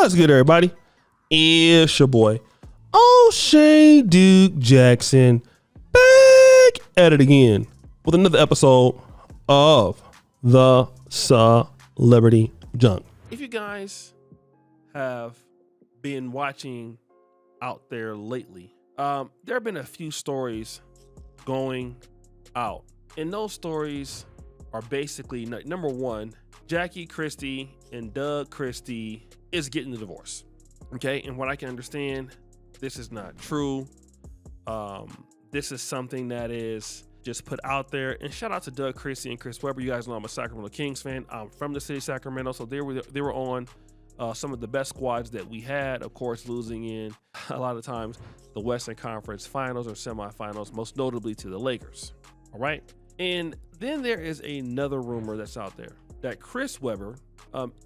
What's good, everybody? It's your boy, O'Shea Duke Jackson, back at it again with another episode of the Celebrity Junk. If you guys have been watching out there lately, there have been a few stories going out, and those stories are basically, number one, Jackie Christie and Doug Christie is getting the divorce. Okay, and what I can understand, this is not true. This is something that is just put out there. And shout out to Doug Christie and Chris Webber. You guys know I'm a Sacramento Kings fan. I'm from the city of Sacramento, so they were on some of the best squads that we had. Of course, losing in a lot of times the Western Conference Finals or semifinals, most notably to the Lakers. All right, and then there is another rumor that's out there that Chris Webber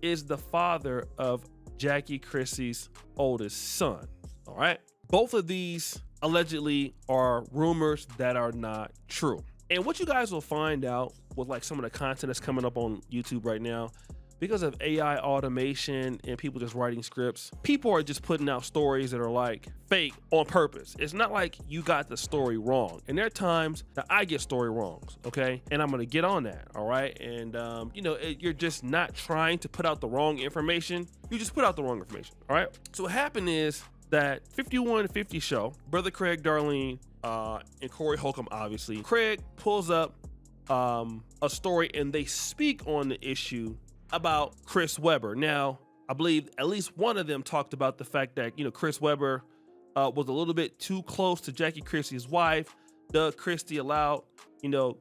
is the father of Jackie Christie's oldest son. All right, both of these allegedly are rumors that are not true. And what you guys will find out with like some of the content that's coming up on YouTube right now, because of AI automation and people just writing scripts, people are just putting out stories that are like fake on purpose. It's not like you got the story wrong. And there are times that I get story wrongs, okay? And I'm gonna get on that, all right? And you're just not trying to put out the wrong information. You just put out the wrong information, all right? So what happened is that 5150 show, Brother Craig Darlene and Corey Holcomb, obviously. Craig pulls up a story and they speak on the issue about Chris Webber. Now, I believe at least one of them talked about the fact that, Chris Webber was a little bit too close to Jackie Christie's wife. Doug Christie allowed,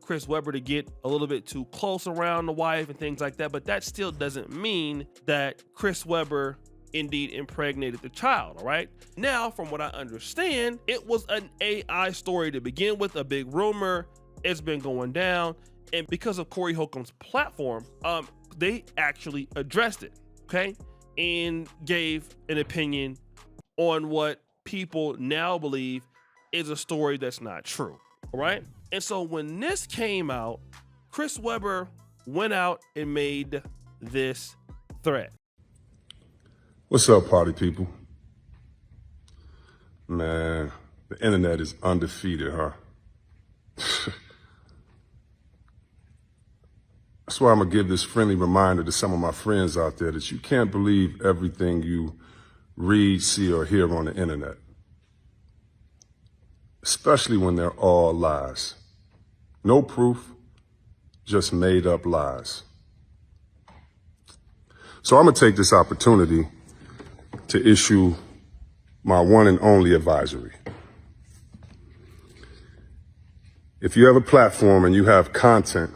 Chris Webber to get a little bit too close around the wife and things like that. But that still doesn't mean that Chris Webber indeed impregnated the child, all right? Now, from what I understand, it was an AI story to begin with, a big rumor. It's been going down. And because of Corey Holcomb's platform, they actually addressed it, okay? And gave an opinion on what people now believe is a story that's not true, all right? And so when this came out, Chris Webber went out and made this threat. What's up, party people? Man, the internet is undefeated, huh? That's why I'm gonna give this friendly reminder to some of my friends out there that you can't believe everything you read, see, or hear on the internet, especially when they're all lies. No proof, just made up lies. So I'm gonna take this opportunity to issue my one and only advisory. If you have a platform and you have content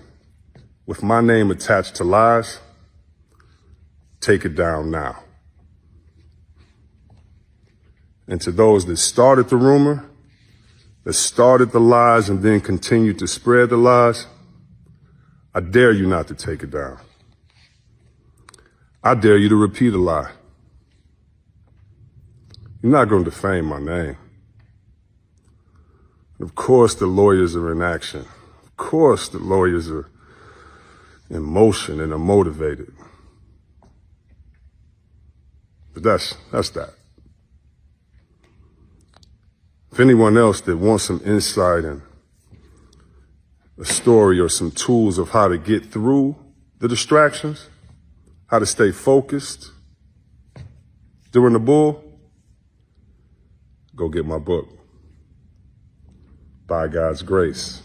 with my name attached to lies, take it down now. And to those that started the rumor, that started the lies and then continued to spread the lies, I dare you not to take it down. I dare you to repeat a lie. You're not going to defame my name. Of course, the lawyers are in action. Of course, the lawyers are in motion and are motivated. But that's that. If anyone else that wants some insight and a story or some tools of how to get through the distractions, how to stay focused during the bull, go get my book. By God's grace.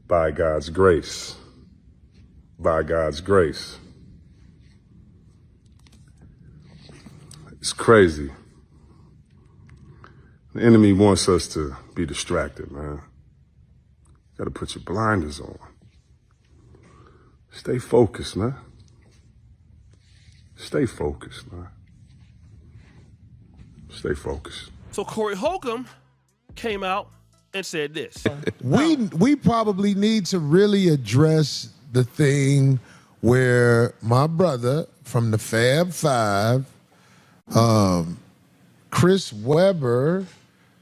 By God's grace. By God's grace. It's crazy. The enemy wants us to be distracted, man. You gotta put your blinders on. Stay focused, man. Stay focused, man. Stay focused. So Corey Holcomb came out and said this. We probably need to really address the thing where my brother from the Fab Five, Chris Webber,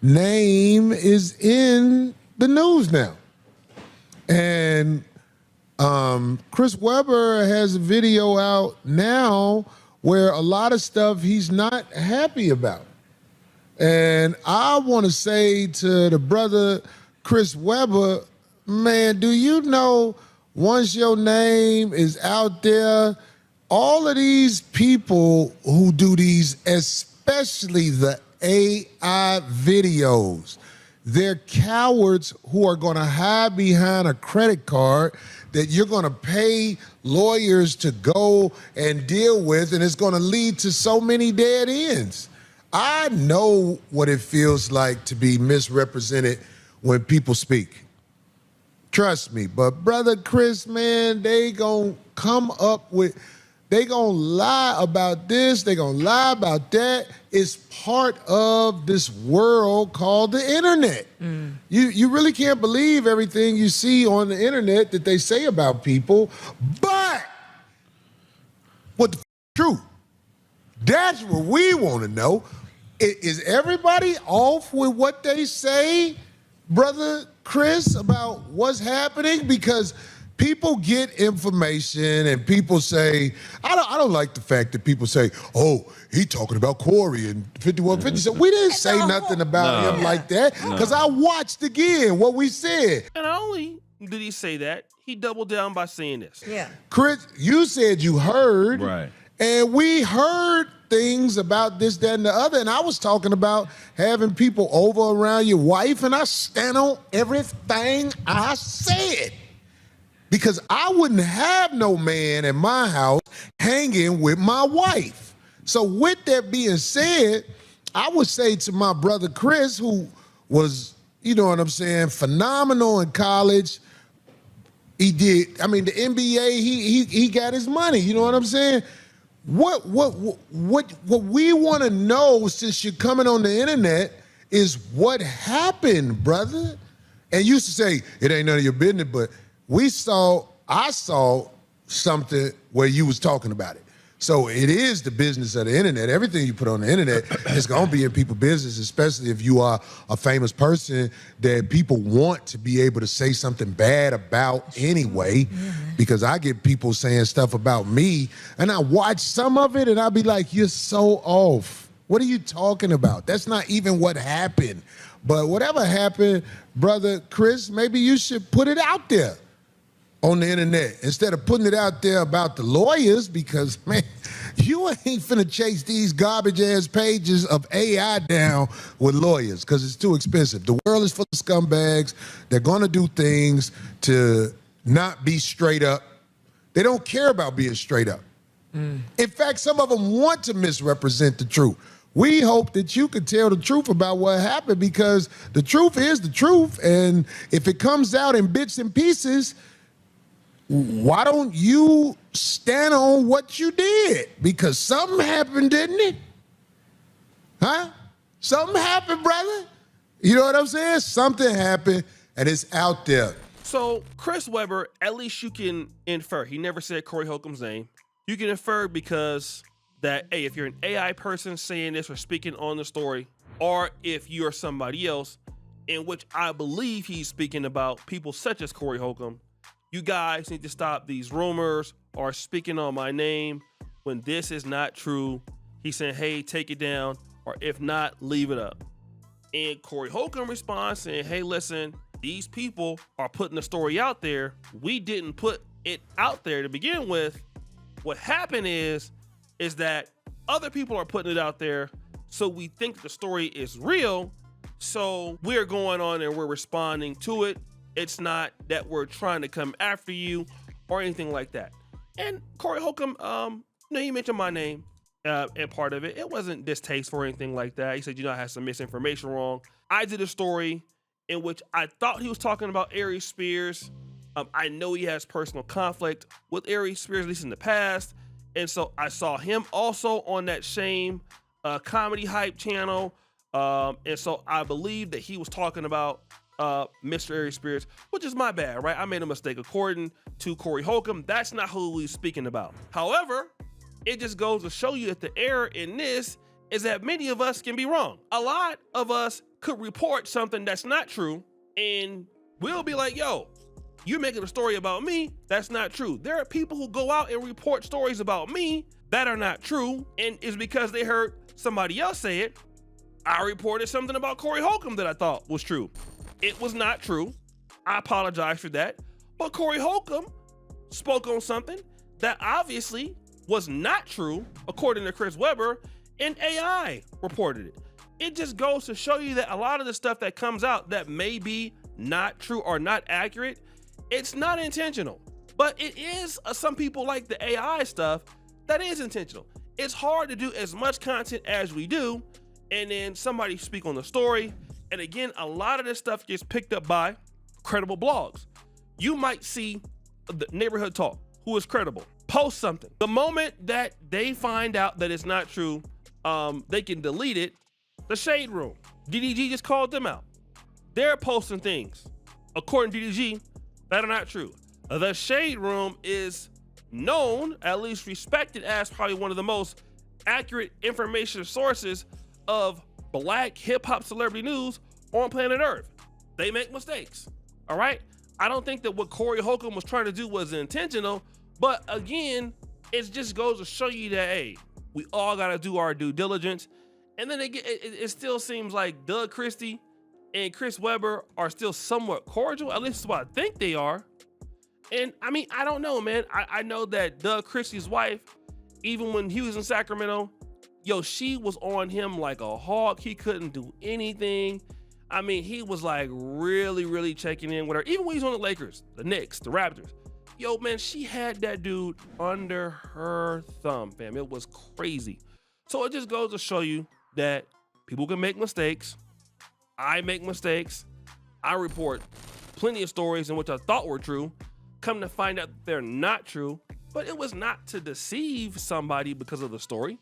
name is in the news now. And Chris Webber has a video out now where a lot of stuff he's not happy about. And I want to say to the brother Chris Webber, man, do you know once your name is out there, all of these people who do these, especially the AI videos, they're cowards who are going to hide behind a credit card that you're going to pay lawyers to go and deal with, and it's going to lead to so many dead ends. I know what it feels like to be misrepresented when people speak. Trust me. But Brother Chris, man, they gonna come up with, they gonna lie about this, they gonna lie about that. It's part of this world called the internet. You really can't believe everything you see on the internet that they say about people, but what the truth? That's what we want to know. Is everybody off with what they say, Brother Chris, about what's happening? Because people get information and people say, I don't like the fact that people say, oh, he talking about Corey and 5150. So we didn't say nothing about him like that, because I watched again what we said. And not only did he say that, he doubled down by saying this. Yeah. Chris, you said you heard. Right. And we heard things about this, that, and the other. And I was talking about having people over around your wife, and I stand on everything I said. Because I wouldn't have no man in my house hanging with my wife. So with that being said, I would say to my brother Chris, who was, you know what I'm saying, phenomenal in college. He did, I mean, the NBA, he got his money, you know what I'm saying? What we want to know, since you're coming on the internet, is what happened, brother. And you used to say, it ain't none of your business, but I saw something where you was talking about it. So it is the business of the internet. Everything you put on the internet is going to be in people's business, especially if you are a famous person that people want to be able to say something bad about anyway. Because I get people saying stuff about me, and I watch some of it, and I'll be like, you're so off. What are you talking about? That's not even what happened. But whatever happened, Brother Chris, maybe you should put it out there on the internet instead of putting it out there about the lawyers, because, man, you ain't finna chase these garbage-ass pages of AI down with lawyers, because it's too expensive. The world is full of scumbags. They're gonna do things to not be straight up. They don't care about being straight up. In fact, some of them want to misrepresent the truth. We hope that you can tell the truth about what happened, because the truth is the truth, and if it comes out in bits and pieces, why don't you stand on what you did? Because something happened, didn't it? Huh? Something happened, brother. You know what I'm saying? Something happened, and it's out there. So Chris Webber, at least you can infer. He never said Corey Holcomb's name. You can infer because that, hey, if you're an AI person saying this or speaking on the story, or if you're somebody else, in which I believe he's speaking about people such as Corey Holcomb, you guys need to stop these rumors or speaking on my name when this is not true. He's saying, hey, take it down, or if not, leave it up. And Corey Holcomb responds saying, hey, listen, these people are putting the story out there. We didn't put it out there to begin with. What happened is that other people are putting it out there, so we think the story is real, so we're going on and we're responding to it. It's not that we're trying to come after you or anything like that. And Corey Holcomb, he mentioned my name and part of it. It wasn't distasteful or anything like that. He said, I had some misinformation wrong. I did a story in which I thought he was talking about Aries Spears. I know he has personal conflict with Aries Spears, at least in the past. And so I saw him also on that same comedy hype channel. And so I believe that he was talking about Mr. Aries Spears, which is my bad, right? I made a mistake. According to Corey Holcomb, that's not who he's speaking about. However, it just goes to show you that the error in this is that many of us can be wrong. A lot of us could report something that's not true, and we'll be like, yo, you're making a story about me. That's not true. There are people who go out and report stories about me that are not true, and it's because they heard somebody else say it. I reported something about Corey Holcomb that I thought was true. It was not true. I apologize for that. But Corey Holcomb spoke on something that obviously was not true, according to Chris Webber, and AI reported it. It just goes to show you that a lot of the stuff that comes out that may be not true or not accurate, it's not intentional. But it is, some people like the AI stuff that is intentional. It's hard to do as much content as we do, and then somebody speak on the story. And again, a lot of this stuff gets picked up by credible blogs. You might see the Neighborhood Talk, who is credible, post something. The moment that they find out that it's not true, they can delete it. The Shade Room, DDG just called them out. They're posting things, according to DDG, that are not true. The Shade Room is known, at least respected, as probably one of the most accurate information sources of black hip-hop celebrity news on planet Earth. They make mistakes, all right? I don't think that what Corey Holcomb was trying to do was intentional, but again, it just goes to show you that, hey, we all got to do our due diligence. And then it still seems like Doug Christie and Chris Webber are still somewhat cordial, at least that's what I think they are. And I mean, I don't know, man. I know that Doug Christie's wife, even when he was in Sacramento, she was on him like a hawk. He couldn't do anything. I mean, he was like really, really checking in with her. Even when he's on the Lakers, the Knicks, the Raptors. Man, she had that dude under her thumb, fam. It was crazy. So it just goes to show you that people can make mistakes. I make mistakes. I report plenty of stories in which I thought were true. Come to find out they're not true, but it was not to deceive somebody because of the story.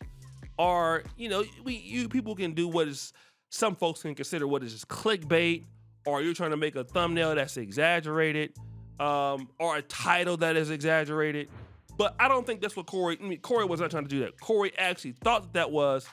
Or, you people can do what is, some folks can consider what is just clickbait, or you're trying to make a thumbnail that's exaggerated, or a title that is exaggerated. But I don't think that's what Corey was not trying to do that. Corey actually thought that was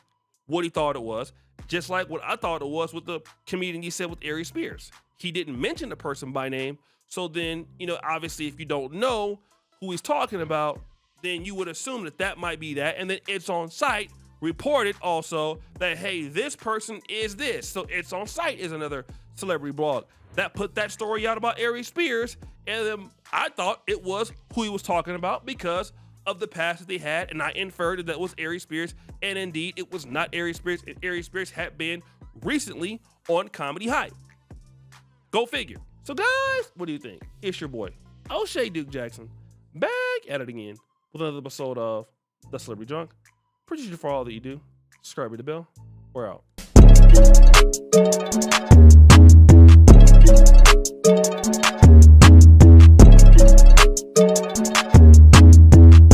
what he thought it was, just like what I thought it was with the comedian he said with Aries Spears. He didn't mention the person by name. So then, obviously, if you don't know who he's talking about, then you would assume that might be that. And then It's On Site reported also that, hey, this person is this. So It's On Site is another celebrity blog that put that story out about Aries Spears. And then I thought it was who he was talking about because of the past that they had. And I inferred that was Aries Spears. And indeed, it was not Aries Spears. Aries Spears had been recently on Comedy Hype. Go figure. So guys, what do you think? It's your boy, O'Shea Duke Jackson, back at it again with another episode of The Celebrity Drunk. Appreciate you for all that you do. Subscribe to the bell. We're out.